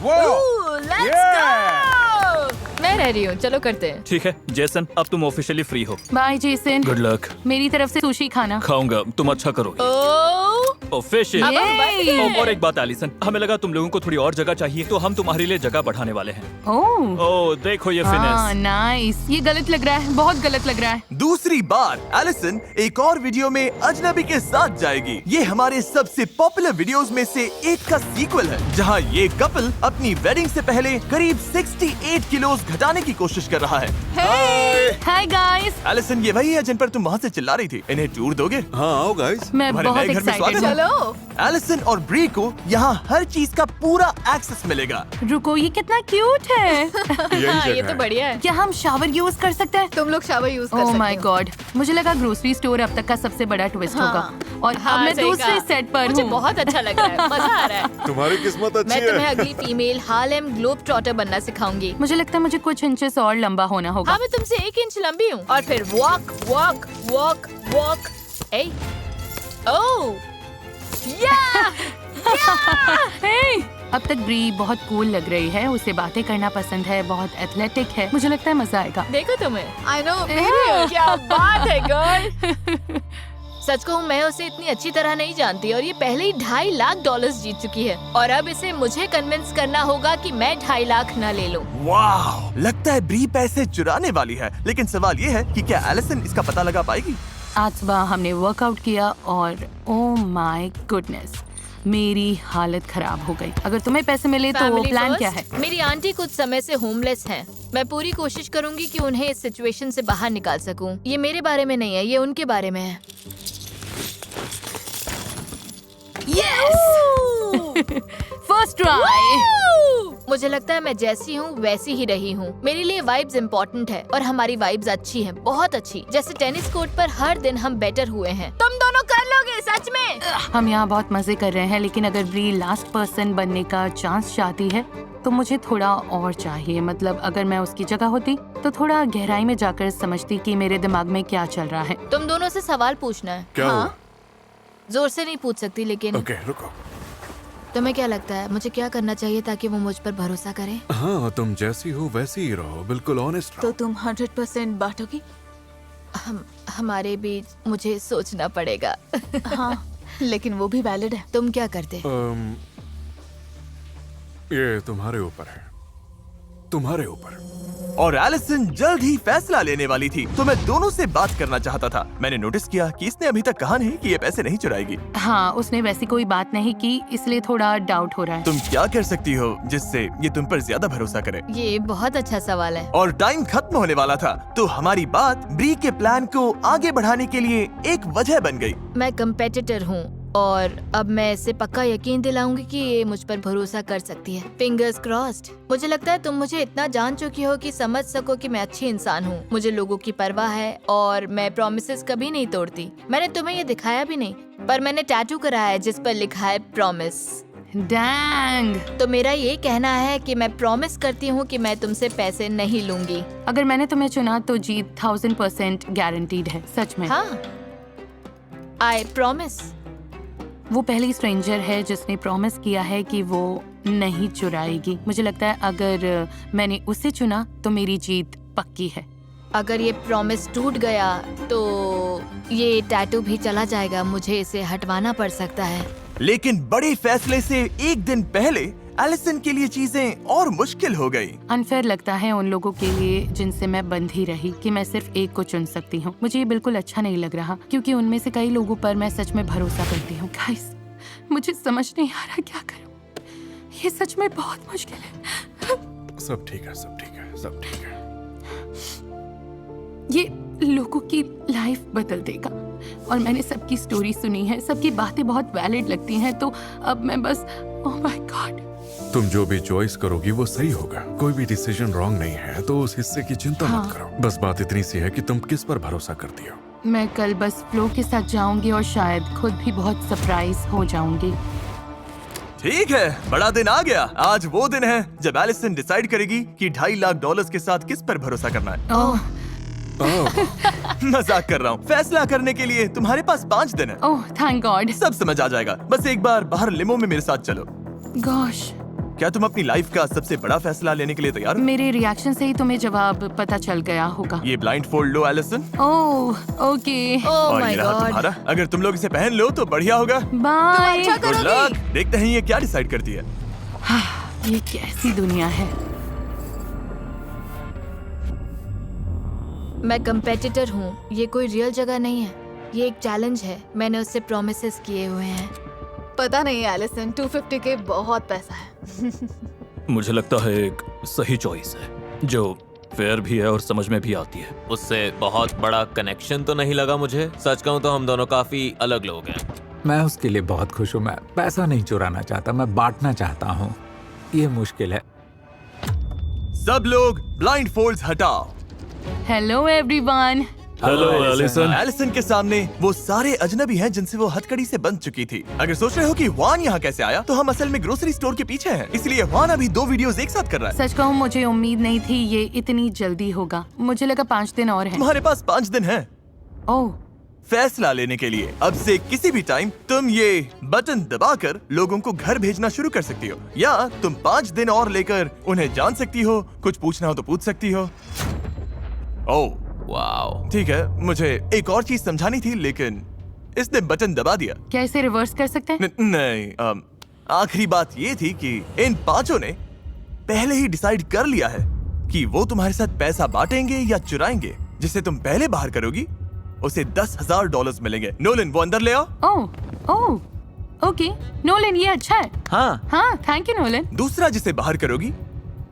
J: मैं रह रही हूँ, चलो करते हैं।
I: ठीक है जेसन, अब तुम ऑफिशियली फ्री हो।
B: Bye Jason.
I: Good luck.
B: मेरी तरफ से सुशी खाना।
I: खाऊंगा, तुम अच्छा करोगे। ऑफिशियल।
B: Yay!
I: और एक बात एलिसन, हमें लगा तुम लोगों को थोड़ी और जगह चाहिए तो हम तुम्हारे लिए जगह बढ़ाने वाले हैं।
B: ओह,
I: ओह देखो ये
B: हाँ,
I: फिनिश।
B: नाइस। ये गलत लग रहा है, बहुत गलत लग रहा है।
A: दूसरी बार एलिसन एक और वीडियो में अजनबी के साथ जाएगी। ये हमारे सबसे पॉपुलर वीडियोस में से एक का सीक्वल है, जहां ये कपल अपनी वेडिंग से पहले करीब 68 किलोस घटाने की कोशिश कर रहा है।
B: Hi guys.
A: एलिसन, ये वही है जिन पर तुम वहाँ से चिल्ला रही थी। इन्हें टूर दोगे?
E: हाँ आओ गाइस।
B: मैं
A: तुम्हारे
B: बहुत
A: नए घर में
B: एक्साइटेड
A: स्वागत है।
B: हूँ।
A: एलिसन और ब्री को यहाँ हर चीज का पूरा एक्सेस मिलेगा।
B: रुको, ये कितना क्यूट है।
J: हाँ, ये तो बढ़िया है।
B: क्या हम शावर यूज कर सकते हैं?
D: तुम लोग शावर यूज कर
B: ओह
D: सकते
B: माय
D: हो।
B: गॉड, मुझे लगा ग्रोसरी स्टोर अब तक का सबसे बड़ा ट्विस्ट
D: हाँ।
B: होगा और
J: हाँ,
B: अब मैं
J: सही
B: दूसरे
J: कहा।
B: सेट पर
J: मुझे
B: हूँ।
J: बहुत अच्छा लग रहा है, मजा आ रहा है।
E: तुम्हारी किस्मत अच्छी
J: मैं तुम्हें
E: है।
J: अगली फीमेल हार्लेम ग्लोब ट्रॉटर बनना सिखाऊंगी।
B: मुझे लगता है मुझे कुछ इंचेस और लंबा होना होगा।
J: हाँ, मैं तुमसे 1 इंच लंबी हूँ। और फिर वॉक वॉक वॉक वॉक। ए ओह या
B: हे! अब तक ब्री बहुत कूल लग रही है, उसे बातें करना पसंद है, बहुत एथलेटिक है। मुझे लगता है मजा आएगा।
J: देखो तुम्हें।
D: I know.
J: क्या बात है गर्ल। सच कहूँ मैं उसे इतनी अच्छी तरह नहीं जानती और ये पहले ही $2.5 लाख जीत चुकी है और अब इसे मुझे कन्विंस करना होगा कि मैं 2.5 लाख न ले लूं।
A: वाह, लगता है ब्री पैसे चुराने वाली है, लेकिन सवाल ये है कि क्या एलिसन इसका पता लगा पाएगी?
B: आज सुबह हमने वर्कआउट किया और ओह माय गुडनेस, मेरी हालत खराब हो गई। अगर तुम्हें पैसे मिले तो
J: Family
B: प्लान
J: first?
B: क्या है?
J: मेरी आंटी कुछ समय से होमलेस हैं। मैं पूरी कोशिश करूंगी कि उन्हें इस सिचुएशन से बाहर निकाल सकूं। ये मेरे बारे में नहीं है, ये उनके बारे में है।
B: First try.
J: मुझे लगता है मैं जैसी हूँ वैसी ही रही हूँ। मेरे लिए वाइब्स इम्पोर्टेंट है और हमारी वाइब्स अच्छी हैं, बहुत अच्छी। जैसे टेनिस कोर्ट पर हर दिन हम बेटर हुए हैं। तुम दोनों कर लोगे सच में।
B: हम यहाँ बहुत मजे कर रहे हैं, लेकिन अगर ब्री लास्ट पर्सन बनने का चांस चाहती है तो मुझे थोड़ा और चाहिए। मतलब अगर मैं उसकी जगह होती तो थोड़ा गहराई में जाकर समझती कि मेरे दिमाग में क्या चल रहा है।
J: तुम दोनों से सवाल पूछना है।
E: क्या हुआ?
J: जोर से नहीं पूछ सकती, लेकिन
E: ओके रुको।
J: तुम्हें क्या लगता है मुझे क्या करना चाहिए ताकि वो मुझ पर भरोसा करे?
E: हाँ तुम जैसी हो वैसी ही रहो, बिल्कुल ऑनेस्ट
D: तो
E: रहो।
D: तुम 100% बांटोगी?
J: हमारे बीच मुझे सोचना पड़ेगा।
D: हाँ, लेकिन वो भी वैलिड है।
J: तुम क्या करते?
E: ये तुम्हारे ऊपर है, तुम्हारे ऊपर।
A: और एलिसन जल्द ही फैसला लेने वाली थी, तो मैं दोनों से बात करना चाहता था। मैंने नोटिस किया कि इसने अभी तक कहा नहीं कि ये पैसे नहीं चुराएगी।
B: हाँ, उसने वैसी कोई बात नहीं की, इसलिए थोड़ा डाउट हो रहा है।
A: तुम क्या कर सकती हो जिससे ये तुम पर ज्यादा भरोसा करे?
J: ये बहुत अच्छा सवाल है।
A: और टाइम खत्म होने वाला था, तो हमारी बात ब्री के प्लान को आगे बढ़ाने के लिए एक वजह बन गई।
J: मैं कंपेटिटर हूँ और अब मैं इसे पक्का यकीन दिलाऊंगी कि ये मुझ पर भरोसा कर सकती है। Fingers crossed. मुझे लगता है तुम मुझे इतना जान चुकी हो कि समझ सको कि मैं अच्छी इंसान हूँ। मुझे लोगों की परवाह है और मैं प्रॉमिसेस कभी नहीं तोड़ती। मैंने तुम्हें ये दिखाया भी नहीं, पर मैंने टैटू कराया है जिस पर लिखा है प्रॉमिस।
B: डैंग।
J: तो मेरा ये कहना है कि मैं प्रॉमिस करती हूँ कि मैं तुमसे पैसे नहीं लूंगी।
B: अगर मैंने तुम्हें चुना तो जीत 1000% गारंटीड है, सच में।
J: हाँ, आई प्रॉमिस।
B: वो पहली स्ट्रेंजर है जिसने प्रॉमिस किया है कि वो नहीं चुराएगी। मुझे लगता है अगर मैंने उसे चुना तो मेरी जीत पक्की है।
J: अगर ये प्रॉमिस टूट गया तो ये टैटू भी चला जाएगा। मुझे इसे हटवाना पड़ सकता है।
A: लेकिन बड़े फैसले से एक दिन पहले एलिसन के लिए चीजें और मुश्किल हो गई।
B: अनफेयर लगता है उन लोगों के लिए जिनसे मैं बंधी रही कि मैं सिर्फ एक को चुन सकती हूँ। मुझे ये बिल्कुल अच्छा नहीं लग रहा क्योंकि उनमें से कई लोगों पर मैं सच में भरोसा करती हूँ। गाइस, मुझे समझ नहीं आ रहा क्या करूँ। ये सच में बहुत मुश्किल है।
E: सब ठीक है, सब ठीक है, सब ठीक है।
B: ये लोगों की लाइफ बदल देगा और मैंने सबकी स्टोरी सुनी है, सबकी बातें बहुत वैलिड लगती हैं, तो अब मैं बस ओह माय गॉड।
E: तुम जो भी चॉइस करोगी वो सही होगा। कोई भी डिसीजन रॉन्ग नहीं है, तो उस हिस्से की चिंता मत करो। बस बात इतनी सी है कि तुम किस पर भरोसा करती हो।
B: मैं कल बस फ्लो के साथ जाऊंगी और शायद खुद भी बहुत सरप्राइज हो जाऊंगी।
A: ठीक है, बड़ा दिन आ गया। आज वो दिन है जब एलिसन डिसाइड करेगी कि $2.5 लाख के साथ किस पर भरोसा करना है।
B: ओह
A: मजाक कर रहा हूँ। फैसला करने के लिए तुम्हारे पास 5 दिन है।
B: Oh thank God.
A: सब समझ आ जाएगा। बस एक बार बाहर लिमो में मेरे साथ चलो।
B: गॉश,
A: क्या तुम अपनी लाइफ का सबसे बड़ा फैसला लेने के लिए तैयार हो?
B: मेरे रिएक्शन से ही तुम्हें जवाब पता चल गया होगा।
A: ये ब्लाइंड फोल्ड लो एलिसन।
B: ओह ओके,
J: ओह
A: और
J: माय
A: ये रहा
J: गॉड।
A: तुम्हारा। अगर तुम लोग इसे पहन लो तो बढ़िया होगा।
B: बाय।
A: Good luck. देखते हैं ये क्या डिसाइड करती है।
B: ये कैसी दुनिया है।
J: मैं कंपेटिटर हूँ, ये कोई रियल जगह नहीं है। ये एक चैलेंज है। मैंने उससे प्रॉमिसेस किए हुए हैं।
D: पता नहीं एलिसन, 250 के बहुत पैसा है।
I: मुझे लगता है एक सही चॉइस है जो फेयर भी है और समझ में भी आती है।
C: उससे बहुत बड़ा कनेक्शन तो नहीं लगा मुझे। सच कहूँ तो हम दोनों काफी अलग लोग हैं।
H: मैं उसके लिए बहुत खुश हूँ। मैं पैसा नहीं चुराना चाहता, मैं बांटना चाहता हूँ। ये मुश्किल है।
A: सब लोग ब्लाइंड फोल्ड्स हटाओ।
B: Hello everyone.
I: Hello Allison.
A: Allison के सामने वो सारे अजनबी हैं जिनसे वो हथकड़ी से बंध चुकी थी। अगर सोच रहे हो कि वान यहाँ कैसे आया, तो हम असल में ग्रोसरी स्टोर के पीछे हैं। इसलिए वान अभी 2 वीडियोस एक साथ कर रहा है।
B: सच कहूँ मुझे उम्मीद नहीं थी ये इतनी जल्दी होगा। मुझे लगा 5 दिन और हैं।
A: तुम्हारे पास 5 दिन है
B: ओह
A: फैसला लेने के लिए। अब से किसी भी टाइम तुम ये बटन दबाकर लोगों को घर भेजना शुरू कर सकती हो, या तुम 5 दिन और लेकर उन्हें जान सकती हो। कुछ पूछना हो तो पूछ सकती हो। Oh
C: wow.
A: ठीक है, मुझे एक और चीज समझानी थी लेकिन इसने बटन दबा दिया।
B: क्या इसे रिवर्स कर सकते हैं?
A: नहीं, आखिरी बात ये थी कि इन 5 ने पहले ही डिसाइड कर लिया है कि वो तुम्हारे साथ पैसा बांटेंगे या चुराएंगे। जिसे तुम पहले बाहर करोगी उसे $10,000 मिलेंगे। नोलन, वो अंदर ले आओ।
B: ओह ओके नोलन, ये अच्छा है। हाँ थैंक यू नोलन।
A: दूसरा जिसे बाहर करोगी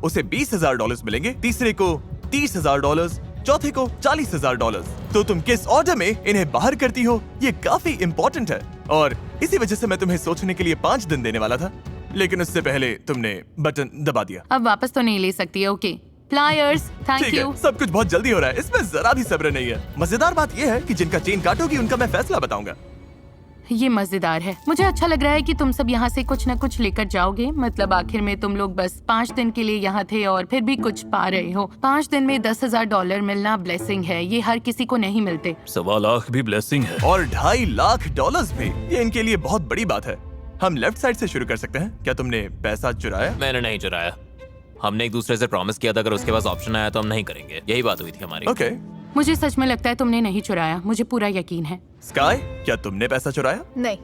A: उसे $20,000 मिलेंगे। तीसरे को $30,000, चौथे को $40,000। तो तुम किस ऑर्डर में इन्हें बाहर करती हो ये काफी इम्पोर्टेंट है, और इसी वजह से मैं तुम्हें सोचने के लिए 5 दिन देने वाला था, लेकिन उससे पहले तुमने बटन दबा दिया।
B: अब वापस तो नहीं ले सकती। ओके प्लायर्स, थैंक
A: ठीक
B: यू।
A: है, सब कुछ बहुत जल्दी हो रहा है। इसमें जरा भी सब्र नहीं है। मजेदार बात यह है कि जिनका चेन काटोगी उनका मैं फैसला बताऊंगा।
B: ये मजेदार है। मुझे अच्छा लग रहा है कि तुम सब यहाँ से कुछ न कुछ लेकर जाओगे। मतलब आखिर में तुम लोग बस 5 दिन के लिए यहाँ थे और फिर भी कुछ पा रहे हो। 5 दिन में $10,000 मिलना ब्लेसिंग है। ये हर किसी को नहीं मिलते।
I: 1.25 लाख भी ब्लेसिंग है।
A: और $2.5 लाख भी, ये इनके लिए बहुत बड़ी बात है। हम लेफ्ट साइड से शुरू कर सकते हैं। क्या तुमने पैसा चुराया?
C: मैंने नहीं चुराया। हमने एक दूसरे से प्रॉमिस किया था अगर उसके पास ऑप्शन आया तो हम नहीं करेंगे। यही बात हुई थी हमारी।
A: ओके,
B: मुझे सच में लगता है तुमने नहीं चुराया, मुझे पूरा यकीन है।
A: स्काई, क्या तुमने पैसा चुराया?
D: नहीं।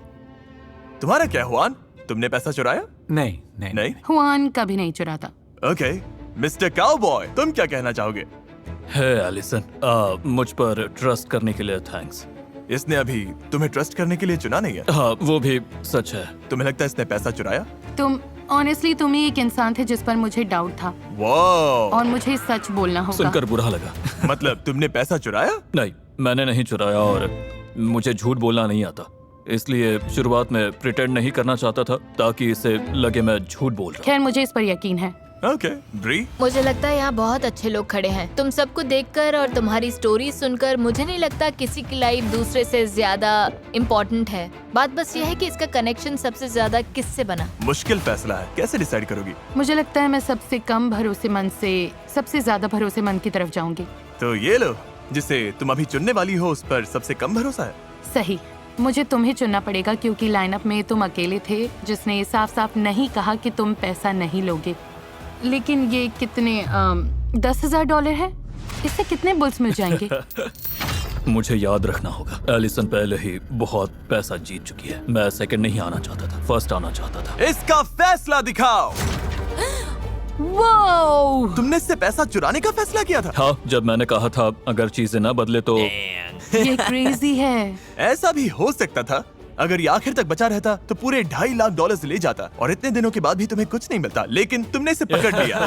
A: तुम्हारा क्या हुआन, तुमने पैसा चुराया?
H: नहीं नहीं
A: नहीं?
B: हुआन कभी नहीं चुराता।
A: ओके, मिस्टर काउबॉय, तुम क्या कहना चाहोगे?
I: है एलिसन, मुझ पर ट्रस्ट करने के लिए थैंक्स।
A: इसने अभी तुम्हें ट्रस्ट करने के लिए चुना नहीं है।
I: हाँ, वो भी सच है।
A: तुम्हें लगता है इसने पैसा चुराया?
B: ऑनेस्टली तुम ही एक इंसान थे जिस पर मुझे डाउट था,
A: वाह,
B: और मुझे सच बोलना होगा।
I: सुनकर बुरा लगा।
A: मतलब तुमने पैसा चुराया?
I: नहीं, मैंने नहीं चुराया और मुझे झूठ बोलना नहीं आता, इसलिए शुरुआत में प्रिटेंड नहीं करना चाहता था ताकि इसे लगे मैं झूठ बोल रहा।
B: खैर मुझे इस पर यकीन है।
A: ओके, ब्री?
J: मुझे लगता है यहाँ बहुत अच्छे लोग खड़े हैं। तुम सबको देखकर और तुम्हारी स्टोरी सुनकर मुझे नहीं लगता किसी की लाइफ दूसरे से ज्यादा इम्पोर्टेंट है। बात बस ये है कि इसका कनेक्शन सबसे ज्यादा किससे बना।
A: मुश्किल फैसला है, कैसे डिसाइड करोगी?
B: मुझे लगता है मैं सबसे कम भरोसेमंद से सबसे ज्यादा भरोसेमंद की तरफ जाऊंगी।
A: तो ये लो, जिसे तुम अभी चुनने वाली हो उस पर सबसे कम भरोसा है।
B: सही, मुझे तुम्हें चुनना पड़ेगा क्योंकि लाइनअप में तुम अकेले थे जिसने साफ साफ नहीं कहा कि तुम पैसा नहीं लोगे। लेकिन ये कितने $10,000 है? इससे कितने बुल्स मिल जाएंगे?
I: मुझे याद रखना होगा, एलिसन पहले ही बहुत पैसा जीत चुकी है। मैं सेकंड नहीं आना चाहता था, फर्स्ट आना चाहता था।
A: इसका फैसला दिखाओ।
B: वाओ!
A: तुमने इससे पैसा चुराने का फैसला किया था?
I: हाँ, जब मैंने कहा था अगर चीजें ना बदले तो।
B: ये क्रेजी है।
A: ऐसा भी हो सकता था, अगर ये आखिर तक बचा रहता तो पूरे $2.5 लाख ले जाता और इतने दिनों के बाद भी तुम्हें कुछ नहीं मिलता, लेकिन तुमने इसे पकड़ लिया।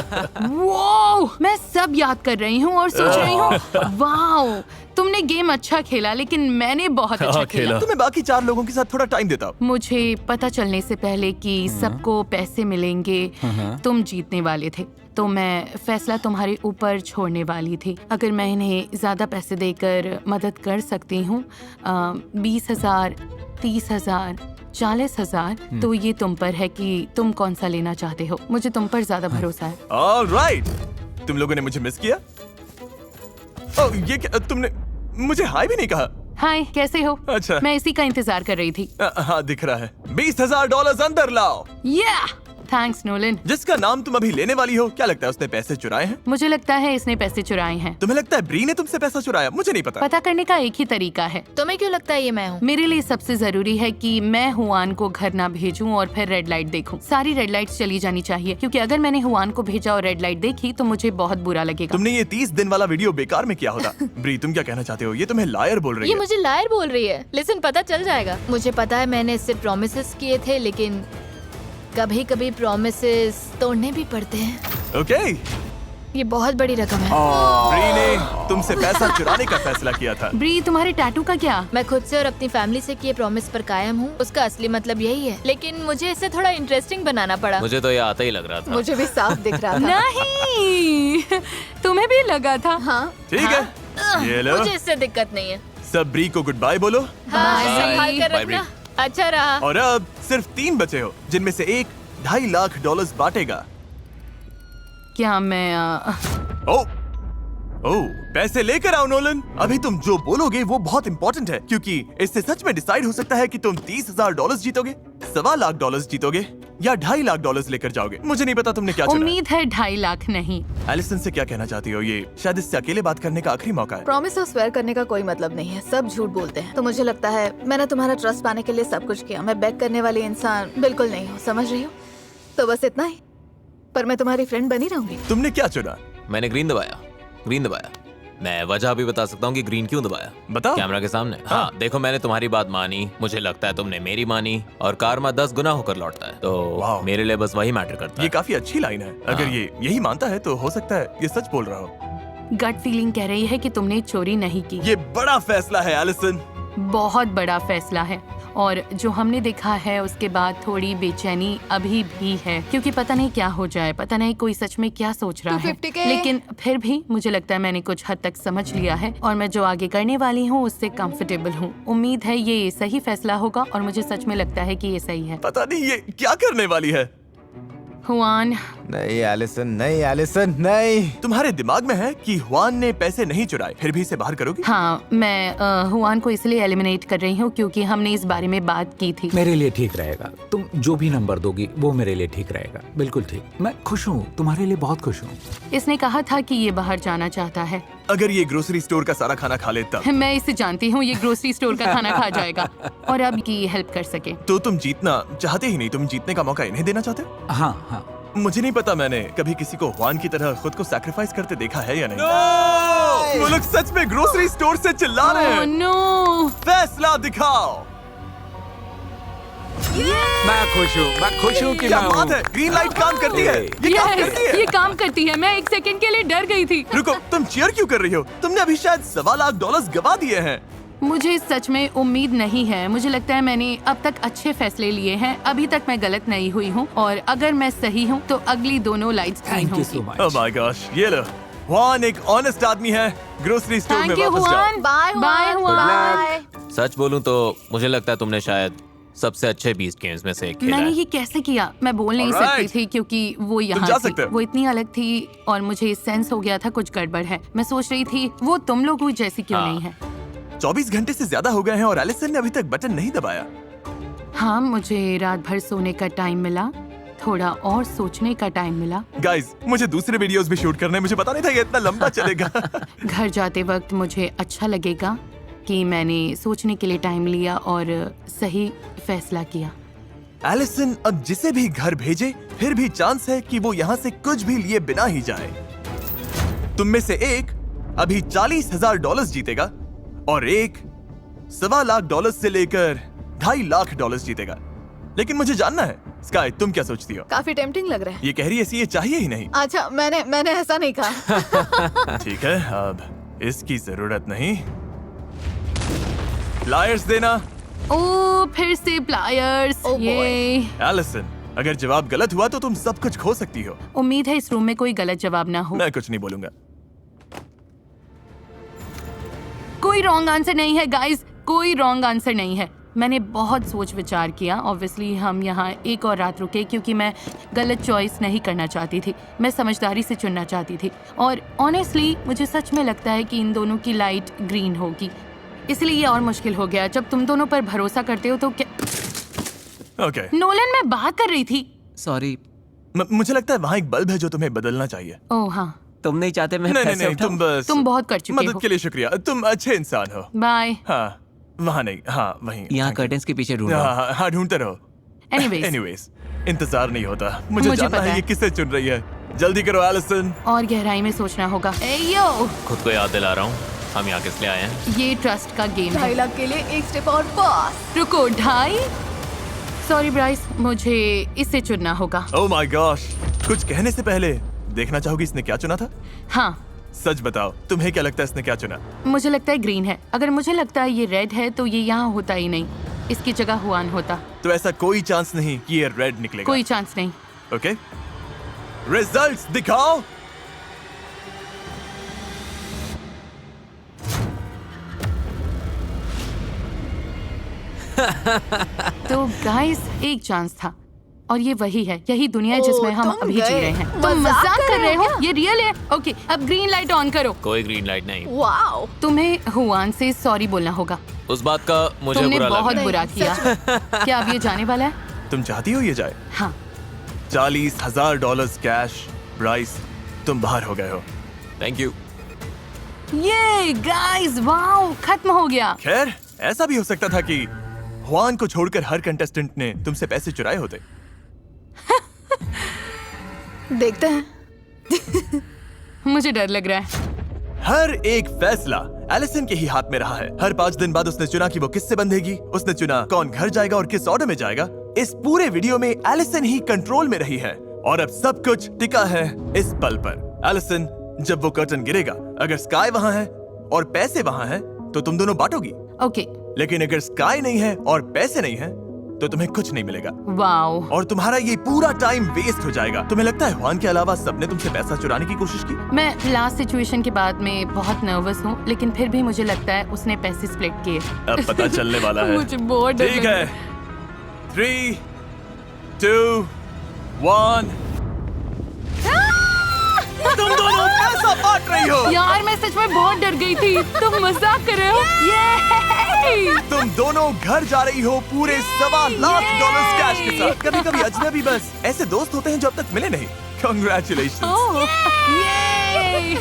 B: वाओ! मैं सब याद कर रही हूँ और सोच रही हूँ वाओ, तुमने गेम अच्छा खेला लेकिन मैंने बहुत अच्छा खेला।
A: तुम्हें बाकी 4 लोगों के साथ थोड़ा टाइम देता हूँ।
B: मुझे पता चलने से पहले कि सबको पैसे मिलेंगे, तुम जीतने वाले थे, तो मैं फैसला तुम्हारे ऊपर छोड़ने वाली थी। अगर मैं इन्हें ज्यादा पैसे देकर मदद कर सकती हूँ, 20,000, 30,000, 40,000, तो ये तुम पर है कि तुम कौन सा लेना चाहते हो। मुझे तुम पर ज्यादा भरोसा है।
A: ऑलराइट, तुम लोगों ने मुझे मिस किया। ओह, ये क्या, तुमने मुझे हाय भी नहीं कहा।
B: हाय, कैसे हो?
A: अच्छा,
B: मैं इसी का इंतजार कर रही थी।
A: हाँ, दिख रहा है। $20,000 अंदर लाओ।
B: Thanks Nolan.
A: जिसका नाम तुम अभी लेने वाली हो, क्या लगता है उसने पैसे चुराए हैं?
B: मुझे लगता है इसने पैसे चुराए हैं।
A: तुम्हें लगता है ब्री ने तुमसे पैसा चुराया? मुझे नहीं पता।
B: पता करने का एक ही तरीका है।
J: तुम्हें क्यों लगता है ये मैं हूँ?
B: मेरे लिए सबसे जरूरी है कि मैं हुआन को घर ना भेजूं और फिर रेड लाइट देखूं। सारी रेड लाइट्स चली जानी चाहिए, क्योंकि अगर मैंने हुआन को भेजा और रेड लाइट देखी तो मुझे बहुत बुरा लगेगा।
A: तुमने ये 30 दिन वाला वीडियो बेकार में किया होता। ब्री, तुम क्या कहना चाहते हो? ये तुम्हें लायर बोल रही
J: ये
A: है।
J: मुझे लायर बोल रही है। लिसन, पता चल जाएगा। मुझे पता है मैंने इससे प्रोमिसेस किए थे, लेकिन कभी कभी प्रोमिसेस तोड़ने भी पड़ते हैं।
A: ओके,
J: ये बहुत बड़ी रकम है।
A: ब्री ने तुमसे पैसा चुराने का फैसला किया था।
B: ब्री, तुम्हारे टैटू का क्या?
J: मैं खुद से और अपनी फैमिली से किए प्रॉमिस पर कायम हूँ। उसका असली मतलब यही है, लेकिन मुझे इसे थोड़ा इंटरेस्टिंग बनाना पड़ा।
C: मुझे तो ये आता ही लग रहा था।
D: मुझे भी साफ दिख रहा था।
B: नहीं, तुम्हें भी लगा था?
D: हाँ।
A: ठीक है, ये लो।
J: मुझे इससे दिक्कत नहीं है।
A: सब ब्री को गुड बाय बोलो।
J: हाँ,
B: Bye.
J: संभाल कर
C: Bye,
J: रखना। अच्छा रहा।
A: और अब सिर्फ 3 बचे हो, जिनमें से एक $2.5 लाख बांटेगा।
B: क्या मैं
A: ओ, पैसे लेकर आओ नोलन। अभी तुम जो बोलोगे वो बहुत इंपॉर्टेंट है, क्योंकि इससे सच में डिसाइड हो सकता है कि तुम $30,000 जीतोगे, $1.25 लाख जीतोगे या $2.5 लाख लेकर जाओगे। मुझे नहीं पता तुमने क्या चुना है।
B: उम्मीद है 2.5 लाख नहीं।
A: एलिसन से क्या कहना चाहती हो? ये शायद इससे अकेले बात करने का आखिरी मौका है।
D: प्रॉमिस और स्वेयर करने का कोई मतलब नहीं है, सब झूठ बोलते हैं। तो मुझे लगता है मैंने तुम्हारा ट्रस्ट पाने के लिए सब कुछ किया। मैं बैक करने वाली इंसान बिल्कुल नहीं हूँ, समझ रही हो? तो बस इतना ही, पर मैं तुम्हारी फ्रेंड बनी रहूंगी।
A: तुमने क्या चुना?
C: मैंने ग्रीन दबाया। मैं वजह भी बता सकता हूँ कि ग्रीन क्यों दबाया।
A: बताओ।
C: कैमरा के सामने। हाँ, देखो, मैंने तुम्हारी बात मानी, मुझे लगता है तुमने मेरी मानी, और कारमा 10 गुना होकर लौटता है, तो मेरे लिए बस वही मैटर करता है।
A: ये काफी अच्छी लाइन है। अगर ये यही मानता है तो हो सकता है ये सच बोल रहा हो।
B: गट फीलिंग कह रही है कि तुमने चोरी नहीं की।
A: ये बड़ा फैसला है एलिसन।
B: बहुत बड़ा फैसला है, और जो हमने देखा है उसके बाद थोड़ी बेचैनी अभी भी है, क्योंकि पता नहीं क्या हो जाए, पता नहीं कोई सच में क्या सोच रहा है। लेकिन फिर भी मुझे लगता है मैंने कुछ हद तक समझ लिया है, और मैं जो आगे करने वाली हूँ उससे कंफर्टेबल हूँ। उम्मीद है ये सही फैसला होगा, और मुझे सच में लगता है कि ये सही है।
A: पता नहीं ये क्या करने वाली है।
F: हुआन। नहीं एलिसन, नहीं एलिसन, नहीं।
A: तुम्हारे दिमाग में है कि हुआन ने पैसे नहीं चुराए, फिर भी इसे बाहर करोगी?
B: हाँ, मैं हुआन को इसलिए एलिमिनेट कर रही हूँ क्योंकि हमने इस बारे में बात की थी।
H: मेरे लिए ठीक रहेगा, तुम जो भी नंबर दोगी वो मेरे लिए ठीक रहेगा। बिल्कुल ठीक, मैं खुश हूँ, तुम्हारे लिए बहुत खुश हूँ।
B: इसने कहा था कि ये बाहर जाना चाहता है।
A: अगर ये ग्रोसरी स्टोर का सारा खाना खा ले तब
B: मैं इसे जानती हूँ, ये ग्रोसरी स्टोर का खाना खा जाएगा और अब की हेल्प कर सके।
A: तो तुम जीतना चाहते ही नहीं, तुम जीतने का मौका इन्हें देना चाहते हो?
H: हाँ हाँ।
A: मुझे नहीं पता मैंने कभी किसी को हुआन की तरह खुद को सैक्रिफाइस करते देखा है या नहीं। वो लोग सच में ग्रोसरी स्टोर से चिल्ला रहे
B: ओह
A: हैं।
B: नो।
A: फैसला दिखाओ।
H: मैं खुश हूँ कि
A: क्या
H: मैं
A: बात
H: हूँ।
A: है, ग्रीन लाइट काम करती है। ये काम
B: Yes,
A: करती है।
B: ये काम करती है। मैं एक सेकंड के लिए डर गई थी।
A: रुको, तुम चीयर क्यों कर रही हो? तुमने अभी शायद $1.25 लाख गवा दिए हैं।
B: मुझे सच में उम्मीद नहीं है। मुझे लगता है मैंने अब तक अच्छे फैसले लिए हैं। अभी तक मैं गलत नहीं हुई हूँ और अगर मैं सही हूँ तो अगली दोनों lights green
H: thank you so
B: होंगी।
A: ओह
H: मच।
A: माय गॉश, ये लो। हुआन एक ऑनेस्ट आदमी है। ग्रोसरी स्टोर में
B: थैंक यू
A: वापस जाओ।
B: Juan.
D: Bye
B: bye Juan.
D: Bye.
C: सच बोलूं तो मुझे लगता है तुमने शायद सबसे अच्छे बीस्ट गेम्स में से एक खेला
B: मैंने
C: है।
B: ये कैसे किया? मैं बोल नहीं
A: Alright.
B: सकती थी क्योंकि वो यहाँ
A: जा
B: थी।
A: सकते हो।
B: वो इतनी अलग थी और मुझे सेंस हो गया था कुछ गड़बड़ है। मैं सोच रही थी वो तुम लोगों जैसी क्यों
C: हाँ।
B: नहीं है।
A: 24 घंटे से ज्यादा हो गए हैं और एलिसन ने अभी तक बटन नहीं दबाया।
B: हाँ, मुझे रात भर सोने का टाइम मिला, थोड़ा और सोचने का टाइम मिला।
A: गाइस, मुझे दूसरे वीडियोस भी शूट करने हैं। मुझे पता नहीं था ये इतना लंबा चलेगा।
B: घर जाते वक्त मुझे अच्छा लगेगा कि मैंने सोचने के लिए टाइम लिया और सही फैसला किया।
A: एलिसन अब जिसे भी घर भेजे फिर भी चांस है कि वो यहाँ से कुछ भी लिए बिना ही जाए। तुम में से एक अभी $40,000 जीतेगा और एक $1.25 लाख से लेकर $2.5 लाख जीतेगा। लेकिन मुझे जानना है, स्काई तुम क्या सोचती हो?
D: काफी टेम्पटिंग लग रहा है।
A: ये कह रही है ये चाहिए ही नहीं।
D: अच्छा, मैंने ऐसा नहीं कहा।
A: ठीक है, अब इसकी जरूरत नहीं। प्लायर्स देना।
B: ओ, फिर से प्लायर्स।
D: Oh boy.
B: ये
A: एलिसन, अगर जवाब गलत हुआ तो तुम सब कुछ खो सकती हो।
B: उम्मीद है इस रूम में कोई गलत जवाब ना हो।
A: मैं कुछ नहीं बोलूंगा।
B: कोई रॉन्ग आंसर नहीं है गाइस, कोई रॉन्ग आंसर नहीं है। मैंने बहुत सोच विचार किया। ऑब्वियसली हम यहाँ एक और रात रुके क्योंकि मैं गलत चॉइस नहीं करना चाहती थी। मैं समझदारी से चुनना चाहती थी और ऑनेस्टली मुझे सच में लगता है कि इन दोनों की लाइट ग्रीन होगी। इसलिए ये और मुश्किल हो गया। जब तुम दोनों पर भरोसा करते हो तो क्या?
A: ओके।
B: नोलन, मैं बात कर रही थी।
K: सॉरी,
A: मुझे लगता है वहाँ एक बल्ब है जो तुम्हें बदलना चाहिए।
B: ओह हाँ,
K: तुम नहीं चाहते मैं
A: नहीं
K: पैसे
A: नहीं,
K: उठाऊं?
A: तुम बस
B: तुम बहुत कर चुके
A: मदद
B: हो।
A: के लिए शुक्रिया। तुम अच्छे इंसान हो।
B: बाय।
A: हाँ, वहाँ नहीं, हाँ वहीं।
K: यहाँ कर्टेन्स के पीछे ढूंढ रहा हूं।
A: हाँ, ढूंढते रहो।
B: एनीवेज,
A: एनीवेज, इंतजार नहीं होता। मुझे
B: मुझे
A: जानना
B: पता
A: है
B: है।
A: ये किसे चुन रही है। जल्दी करो एलिसन।
B: और गहराई में सोचना होगा। एयो,
C: खुद को याद दिला रहा हूँ, हम यहाँ किस लिए आए हैं।
B: ये ट्रस्ट का गेम है।
D: 2.5 लाख के लिए एक स्टेप और पास।
B: रुको, 2.5? सॉरी ब्राइस, मुझे इसे चुनना होगा।
A: ओह माय गॉश, कुछ कहने से पहले देखना चाहोगी इसने क्या चुना था?
B: हाँ,
A: सच बताओ, तुम्हें क्या लगता है इसने क्या चुना?
B: मुझे लगता है ग्रीन है। अगर मुझे लगता है ये रेड है तो ये यहाँ होता ही नहीं, इसकी जगह हुआन होता।
A: तो ऐसा कोई चांस नहीं कि ये रेड निकलेगा।
B: कोई चांस नहीं।
A: ओके, रिजल्ट्स दिखाओ।
B: तो गाइस, एक चांस था और ये वही है। यही दुनिया है जिसमें हम
D: तुम
B: अभी जी
D: गए।
B: रहे हैं। तुम मजाक कर रहे हो? ये रियल है। ओके, अब ग्रीन लाइट ऑन करो।
C: कोई ग्रीन लाइट नहीं।
D: वाओ,
B: तुम्हें हुआन से सॉरी बोलना होगा।
C: उस बात का मुझे
B: तुमने
C: बुरा लग
B: बहुत
C: रहा है।
B: बुरा किया। क्या अब ये जाने वाला है?
A: तुम चाहती हो ये जाए?
B: हाँ।
A: $40,000 कैश। ब्राइस, तुम बाहर हो गए हो।
C: Thank you.
B: ये गाइस, वाओ, खत्म हो गया।
A: खैर, ऐसा भी हो सकता था कि हुआन को छोड़कर हर कंटेस्टेंट ने तुमसे पैसे चुराए होते।
D: देखते हैं।
B: मुझे डर लग रहा है।
A: हर एक फैसला एलिसन के ही हाथ में रहा है। हर 5 दिन बाद उसने चुना कि वो किससे बंधेगी। उसने चुना कौन घर जाएगा और किस ऑर्डर में जाएगा। इस पूरे वीडियो में एलिसन ही कंट्रोल में रही है और अब सब कुछ टिका है इस पल पर। एलिसन, जब वो कर्टन गिरेगा, अगर स्काई वहाँ है और पैसे वहाँ है तो तुम दोनों बांटोगी।
B: ओके।
A: लेकिन अगर स्काई नहीं है और पैसे नहीं है तो तुम्हें कुछ नहीं मिलेगा।
B: वाओ।
A: और तुम्हारा ये पूरा टाइम वेस्ट हो जाएगा। तुम्हें लगता है हुआन के अलावा सबने तुमसे पैसा चुराने की कोशिश की?
B: मैं लास्ट सिचुएशन के बाद में बहुत नर्वस हूँ, लेकिन फिर भी मुझे लगता है उसने पैसे स्प्लिट किए।
A: अब पता चलने वाला है।
B: मुझे बहुत डर
A: ठीक
B: लग
A: है, 3, 2, 1। तुम दोनों पैसा बांट रही हो।
B: यार, मैं सच में बहुत डर गई थी। तुम मजाक कर रहे हो? ये
A: तुम दोनों घर जा रही हो पूरे $1.25 लाख कैश के साथ। कभी कभी अजनबी बस ऐसे दोस्त होते हैं जो अब तक मिले नहीं। Congratulations।
B: ये